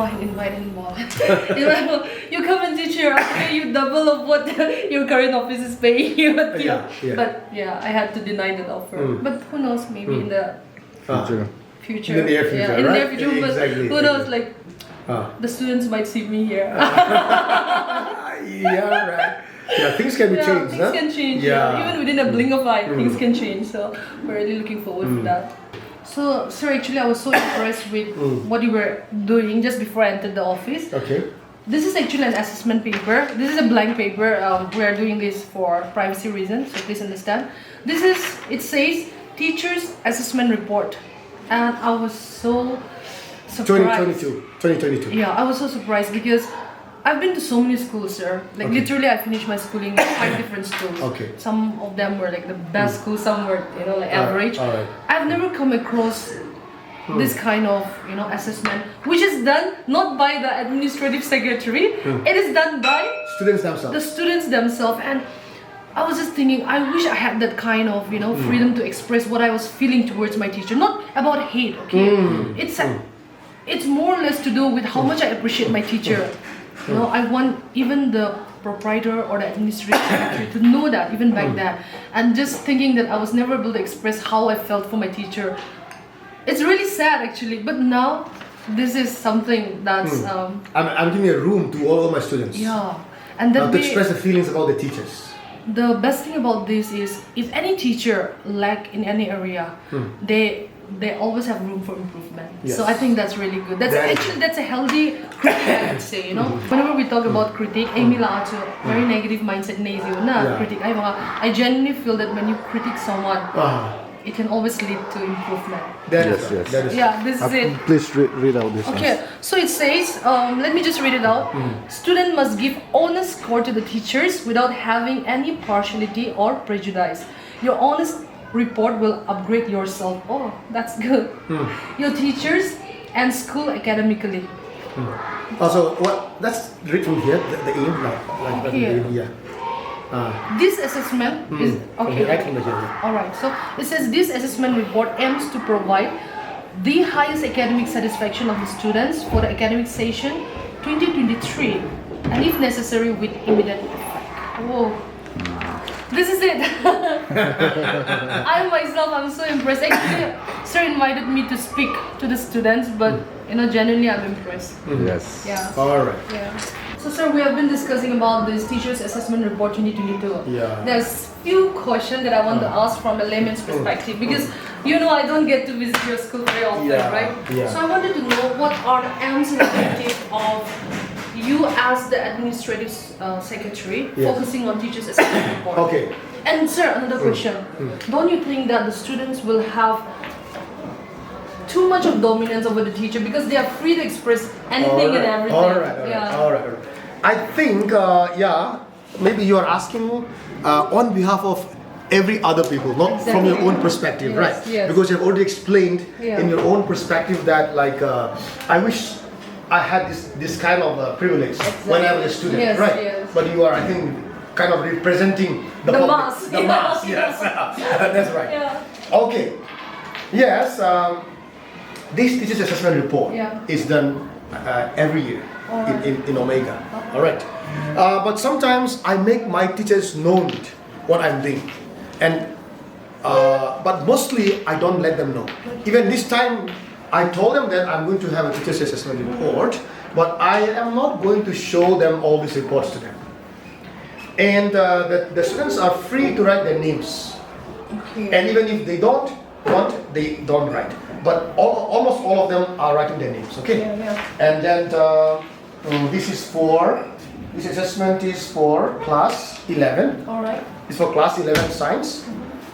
invited more. You come and teach here, okay, you double of what your current office is paying you. But yeah, I had to deny that offer. But who knows, maybe in the future. In the near future, in the near right? future, but Exactly, who knows, like the students might see me here. Yeah, right. Yeah, things can be changed. Things can change. Yeah. Even within a blink of an eye, things can change. So we're really looking forward to that. So, sir, actually, I was so impressed with what you were doing just before I entered the office. Okay. This is actually an assessment paper. This is a blank paper. We are doing this for privacy reasons, so please understand. It says Teacher's Assessment Report. And I was so surprised. 2022. Yeah, I was so surprised because I've been to so many schools, sir. Like literally, I finished my schooling in 5 different schools. Okay. Some of them were like the best schools, some were like average. Alright. I've never come across this kind of assessment, which is done not by the administrative secretary. It is done by students themselves. The students themselves, and I was just thinking, I wish I had that kind of freedom to express what I was feeling towards my teacher. Not about hate, okay? It's more or less to do with how much I appreciate my teacher. I want even the proprietor or the administrative secretary to know that, even back then. And just thinking that I was never able to express how I felt for my teacher. It's really sad actually, but now this is something that's... I'm giving a room to all of my students. Yeah. And that to express the feelings about the teachers. The best thing about this is, if any teacher lack in any area, they always have room for improvement. Yes. So I think that's really good. That's a healthy critique, I would say. Whenever we talk about critique, Amy la ato very negative mindset critique. I genuinely feel that when you critique someone, it can always lead to improvement. Yes. Yeah, this is it. Please read out this. Okay, so it says, let me just read it out. Student must give honest score to the teachers without having any partiality or prejudice. Your honest report will upgrade yourself. Oh, that's good. Your teachers and school academically. Also, that's written here, the aim, like the aim, yeah. This assessment is okay. Right from the here. Alright, so it says this assessment report aims to provide the highest academic satisfaction of the students for the academic session 2023, and if necessary with immediate effect. Whoa. This is it. I'm so impressed. Actually, sir invited me to speak to the students, but genuinely I'm impressed. Yes. Yeah. All right. Yeah. So sir, we have been discussing about this Teacher's Assessment Report 2022. Yeah. There's few questions that I want to ask from a layman's perspective, because I don't get to visit your school very often, right? Yeah. So I wanted to know what are the aims and objectives of you as the administrative secretary focusing on Teacher's Assessment Report. Okay. And sir, another question. Don't you think that the students will have too much of dominance over the teacher because they are free to express anything and everything? All right. I think, maybe you are asking on behalf of every other people, not from your own perspective, right? Yes. Because you have already explained in your own perspective that, I wish I had this kind of privilege when I was a student, right? Yes. But you are, I think, kind of representing the public. Mass. The mass, yes. That's right. Yeah. Okay. Yes, this Teacher's Assessment Report is done every year in Omega. All right. But sometimes I make my teachers know what I'm doing, and but mostly I don't let them know. Even this time, I told them that I'm going to have a Teacher's Assessment Report, but I am not going to show them all these reports to them. And the students are free to write their names. Okay. And even if they don't want, they don't write. But almost all of them are writing their names, okay? Yeah. And then this assessment is for class 11. All right. It's for class 11 science.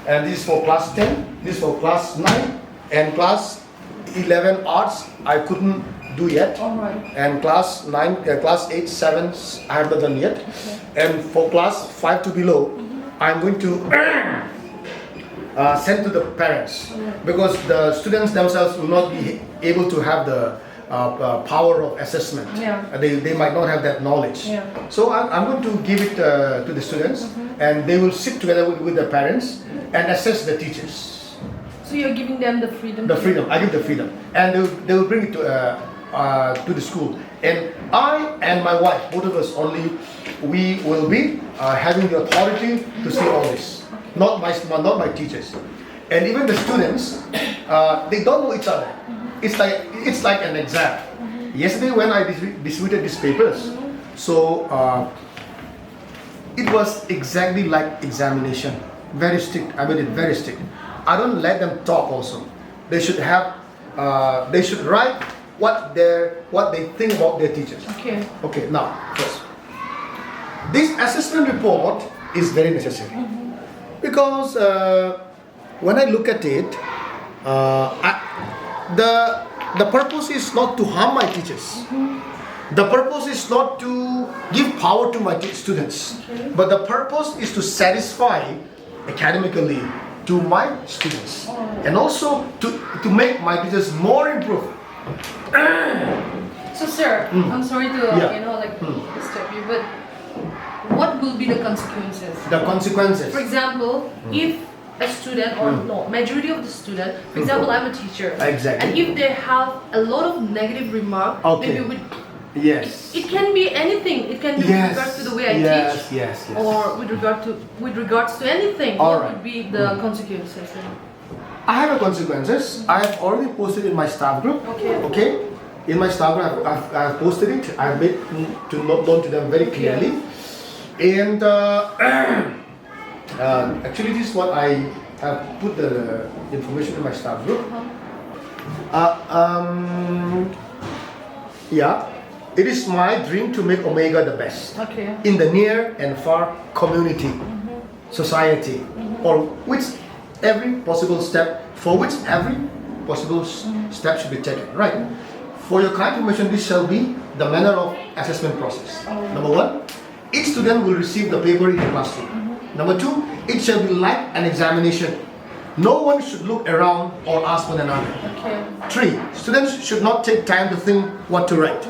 And this is for class 10. This is for class 9. And class 11 arts, I couldn't do yet. All right. And class 9, class 8, 7, I have not done yet. Okay. And for class 5 to below, I'm going to send to the parents, because the students themselves will not be able to have the power of assessment. They might not have that knowledge. So I'm going to give it to the students, and they will sit together with the parents and assess the teachers. So you're giving them the freedom? The freedom. I give the freedom. And they will bring it to to the school, and I and my wife, both of us only, we will be having the authority to see all this. Not my teachers, and even the students, they don't know each other. It's like an exam. Yesterday when I distributed these papers, so it was exactly like examination. Very strict. I made it very strict. I don't let them talk. Also, they should have. They should write what they think about their teachers. Okay. Okay. Now, first, this assessment report is very necessary because when I look at it, the purpose is not to harm my teachers. The purpose is not to give power to my students, but the purpose is to satisfy academically to my students, and also to make my teachers more improved. So, sir, I'm sorry to disturb you, but what will be the consequences? The consequences. For example, if a student or no, majority of the student, for example, I'm a teacher, Exactly. and if they have a lot of negative remark, Okay. maybe with Yes. it can be anything. It can be with regards to the way I teach, Yes. or with regards to anything. All What right. would be the consequences? I have a consequences. I have already posted in my staff group. Okay. In my staff group, I've posted it. I've made known to them very clearly. And actually, this is what I have put the information in my staff group. Yeah. It is my dream to make Omega the best in the near and far community, society, or which every possible step step should be taken. Right. For your kind information, this shall be the manner of assessment process. Number one, each student will receive the paper in the classroom. Number two, it shall be like an examination. No one should look around or ask one another. Three, students should not take time to think what to write.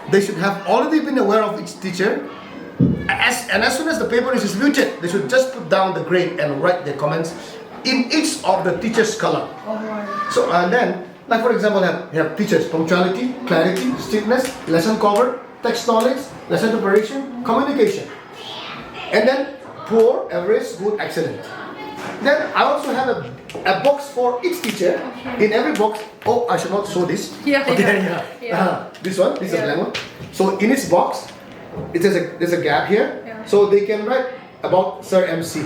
They should have already been aware of each teacher, and as soon as the paper is distributed, they should just put down the grade and write their comments in each of the teacher's column. So and then, like for example, have teachers punctuality, clarity, strictness, lesson cover, text knowledge, lesson preparation, communication, and then poor, average, good, excellent. Then I also have a box for each teacher. In every box, I should not show this. This one, this is a blank one. So in each box, there's a gap here. So they can write about Sir MC,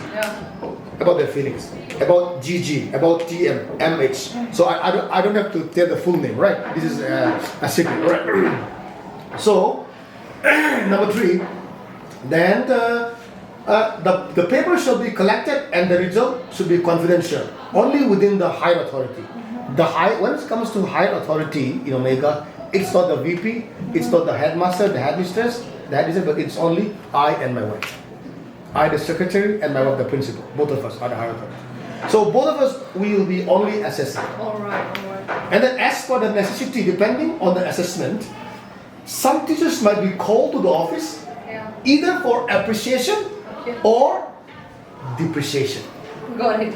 about their feelings, about GG, about TM, MH. So I don't have to tell the full name, right? This is a secret, right? So number three, then the paper shall be collected and the result should be confidential, only within the higher authority. When it comes to higher authority in Omega, it's not the VP, it's not the headmaster, the headmistress, but it's only I and my wife. I, the secretary, and my wife, the principal. Both of us are the higher authority. So both of us will be only assessing. All right. And then as for the necessity, depending on the assessment, some teachers might be called to the office either for appreciation or depreciation. Got it.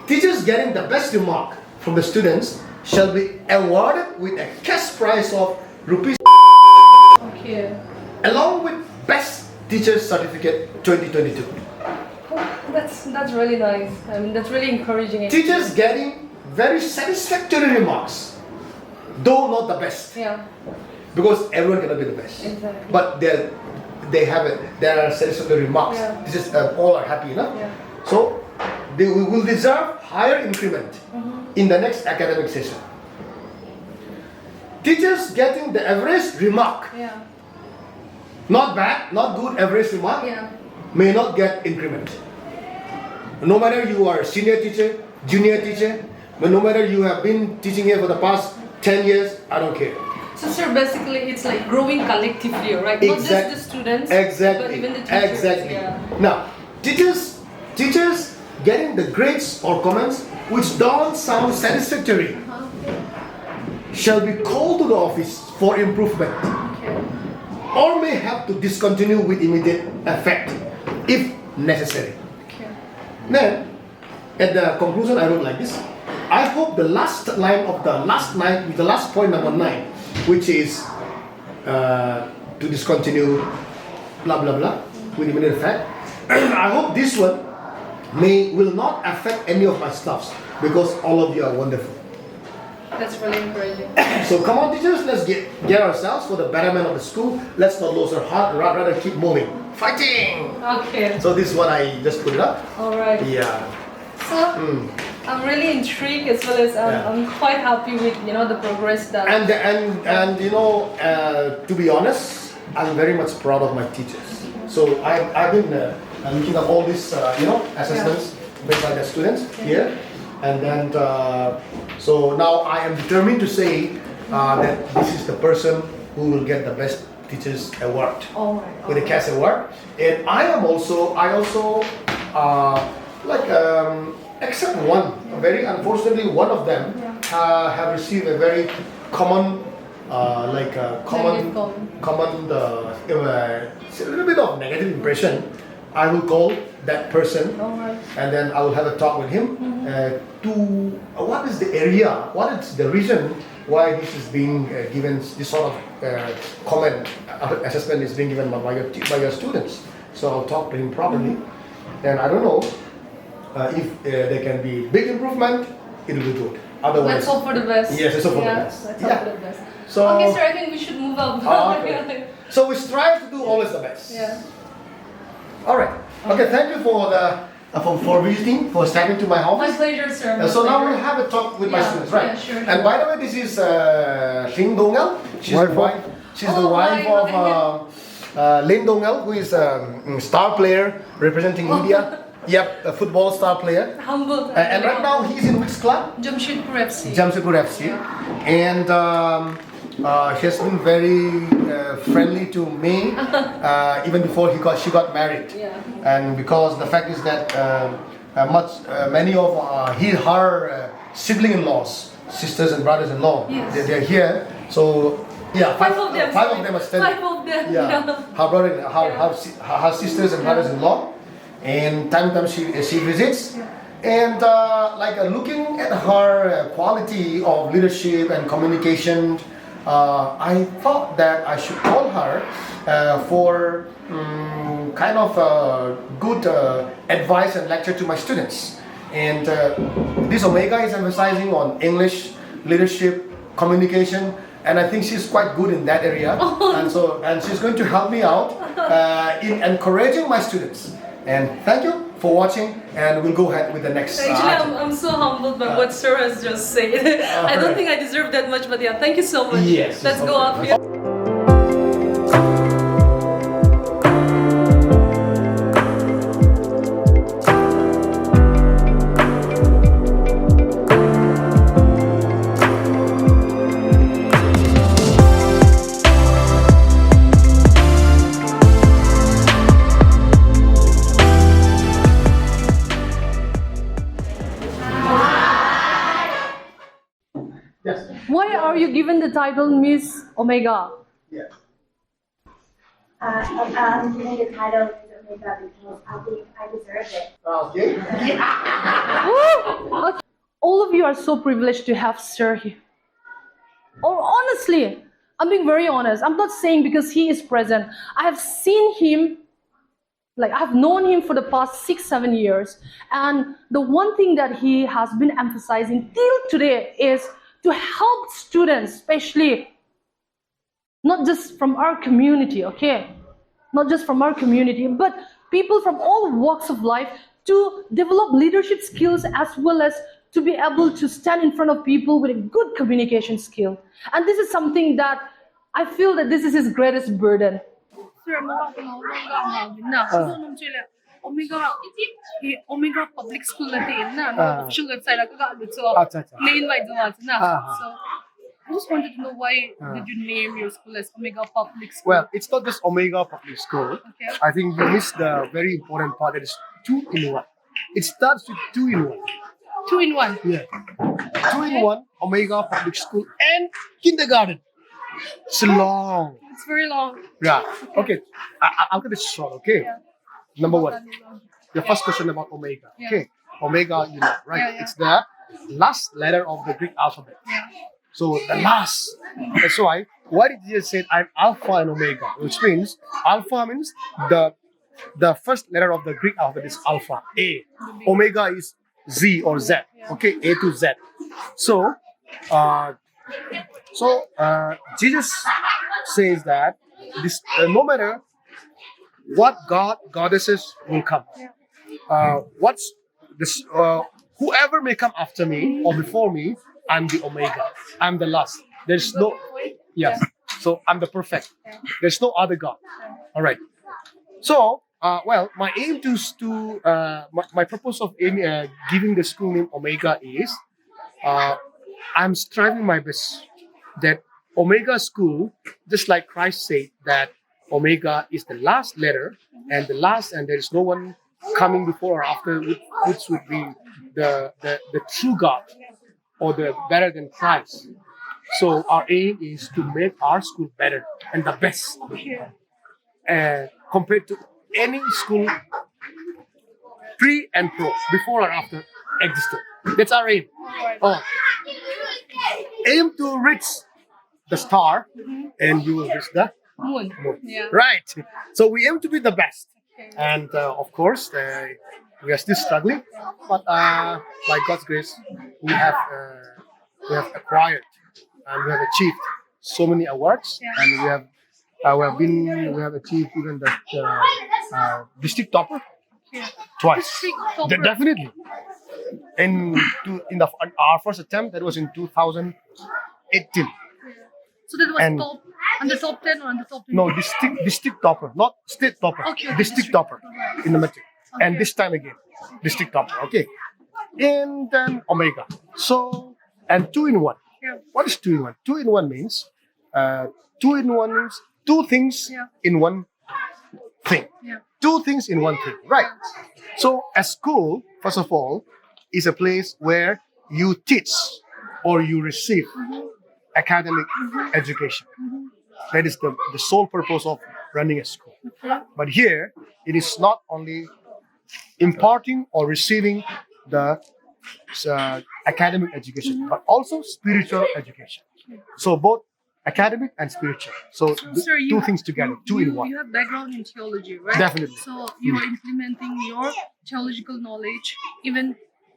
Teachers getting the best remark from the students shall be awarded with a cash prize of rupees along with Best Teacher Certificate 2022. That's really nice. I mean, that's really encouraging. Teachers getting very satisfactory remarks, though not the best. Because everyone cannot be the best. Exactly. But there are satisfactory remarks. This is all are happy enough. So they will deserve higher increment in the next academic session. Teachers getting the average remark, not bad, not good, average remark, may not get increment. No matter you are a senior teacher, junior teacher, but no matter you have been teaching here for the past 10 years, I don't care. So, sir, basically it's like growing collectively, right? Not just the students, but even the teachers. Exactly. Now, teachers getting the grades or comments which don't sound satisfactory shall be called to the office for improvement, or may have to discontinue with immediate effect if necessary. Then, at the conclusion, I wrote like this: I hope the last line of the last point number 9 which is to discontinue blah blah blah with immediate effect. I hope this one will not affect any of my stuffs because all of you are wonderful. That's really encouraging. So come on, teachers, let's get ourselves for the betterment of the school. Let's not lose our heart, rather keep moving, fighting. Okay. So this is what I just put it up. All right. Yeah. So I'm really intrigued as well as I'm quite happy with the progress that. And to be honest, I'm very much proud of my teachers. So I've been looking at all these assessments made by the students here, and then so now I am determined to say that this is the person who will get the best teachers award with the CAS award, and I also except one, very unfortunately, one of them have received a very common, a little bit of negative impression. I will call that person, and then I will have a talk with him to what is the area, what is the reason why this is being given, this sort of comment assessment is being given by your students. So I'll talk to him properly, and I don't know. If there can be big improvement, it will be good. Otherwise, let's hope for the best. Yes, let's hope for the best. Let's hope for the best. So, okay, sir, I think we should move on. Okay. So we strive to do always the best. Yeah. All right. Okay. Thank you for visiting, for stepping to my office. My pleasure, sir. So now we'll have a talk with my students, right? Yeah, sure. And by the way, this is Lhing Doungel. She's the wife. She's the wife of Lhing Doungel, who is a star player representing India. Yep, a football star player. Humble. And right now he's in which club? Jamshedpur FC. Jamshedpur FC. And he has been very friendly to me even before she got married. Yeah. And because the fact is that many of her sibling-in-laws, sisters and brothers-in-law, they're here. So yeah, five of them are standing. 5 of them. Yeah, her sisters and brothers-in-law. And time to time she visits, and looking at her quality of leadership and communication, I thought that I should call her for kind of good advice and lecture to my students. And this Omega is emphasizing on English, leadership, communication, and I think she's quite good in that area. And she's going to help me out in encouraging my students. And thank you for watching, and we'll go ahead with the next. Actually, I'm so humbled by what sir has just said. I don't think I deserve that much, but yeah, thank you so much. Yes. Let's go up here. Why are you given the title Miss Omega? Yeah. I'm giving the title Miss Omega because I think I deserve it. Okay. Okay. All of you are so privileged to have Sir here. Or honestly, I'm being very honest. I'm not saying because he is present. I have seen him, I've known him for the past 6-7 years. And the one thing that he has been emphasizing till today is to help students, especially not just from our community, okay? Not just from our community, but people from all walks of life to develop leadership skills as well as to be able to stand in front of people with a good communication skill. And this is something that I feel that this is his greatest burden. Omega public school official website invite so I just wanted to know why did you name your school as Omega Public School? Well, it's not just Omega Public School. Okay. I think you missed the very important part, that is 2-in-1. It starts with 2-in-1. 2-in-1? Yeah. 2-in-1, Omega Public School and kindergarten. It's long. It's very long. Yeah. Okay. I'll get it short, okay? Yeah. Number one. The first question about Omega. Yeah. Okay. Omega, you know, right? Yeah. It's the last letter of the Greek alphabet. Yeah. So the last. That's why did Jesus say I'm Alpha and Omega, which means Alpha means the first letter of the Greek alphabet is Alpha, A. Omega is Z or Z. Okay, A to Z. So, Jesus says that this no matter what goddesses will come, what's this? Whoever may come after me or before me, I'm the Omega. I'm the last. There's no. Yes. So I'm the perfect. There's no other God. All right. So, my aim my purpose of giving the school name Omega is, I'm striving my best that Omega School, just like Christ said that Omega is the last letter and there is no one coming before or after, which would be the true God or the better than Christ. So our aim is to make our school better and the best compared to any school pre and pro, before or after existed. That's our aim. Aim to reach the star and you will reach the Moon. Yeah. Right. So we aim to be the best. And of course, we are still struggling, but by God's grace, we have acquired and we have achieved so many awards, and we have achieved even the district topper twice. Definitely. In our first attempt, that was in 2018. So that was top on the top 10 or on the top 20? No, district topper, not state topper. Okay, district topper in the metric. Okay. And this time again, district topper. Okay. And then Omega. So, and 2-in-1. Yeah. What is 2-in-1? 2-in-1 means, 2-in-1 means two things in one thing. Yeah. Two things in one thing. Right. So, a school, first of all, is a place where you teach or you receive academic education. That is the sole purpose of running a school. But here, it is not only imparting or receiving the academic education, but also spiritual education. So both academic and spiritual. So sir, two things together, 2-in-1. You have background in theology, right? Definitely. So you are implementing your theological knowledge even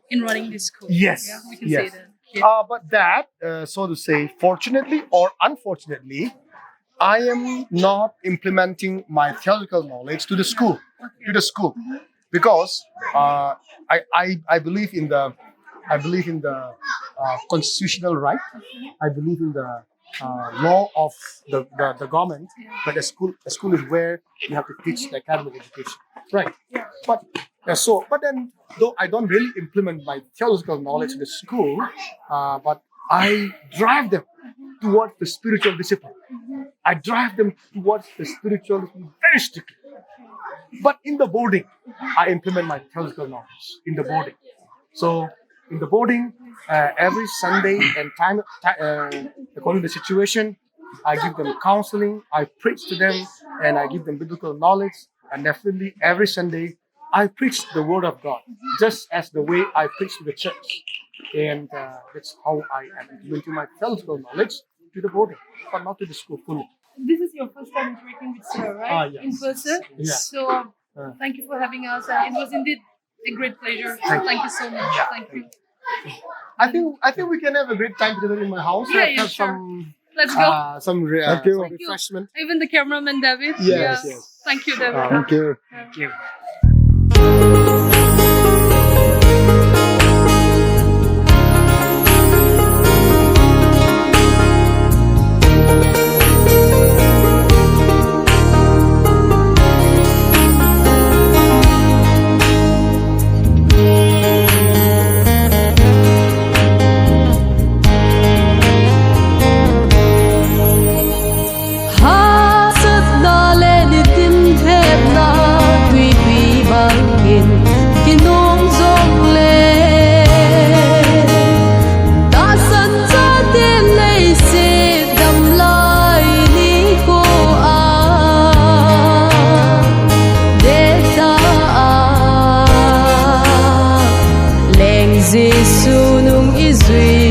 in running this school. Yes. Yeah, we can say that. Yeah. But that, so to say, fortunately or unfortunately, I am not implementing my theological knowledge to the school, because I believe in the constitutional right. I believe in the law of the government. But a school is where you have to teach the academic education, right? But then, though I don't really implement my theological knowledge in the school, but I drive them towards the spiritual discipline. I drive them towards the spiritual discipline very strictly. But in the boarding, I implement my theological knowledge in the boarding. So in the boarding, every Sunday and time according to the situation, I give them counseling, I preach to them, and I give them biblical knowledge. And definitely every Sunday, I preach the word of God, just as the way I preach to the church. And that's how I am implementing my theological knowledge to the boarding, but not to the school fully. This is your first time interacting with Sir, right? Yes. In person. Yeah. So thank you for having us, and it was indeed a great pleasure. Thank you so much. Thank you. I think we can have a great time together in my house. Yeah, have sure. Let's go. Some refreshment. Even the cameraman David. Yes. Thank you, David. Thank you. Thank you. Giêsu nung izui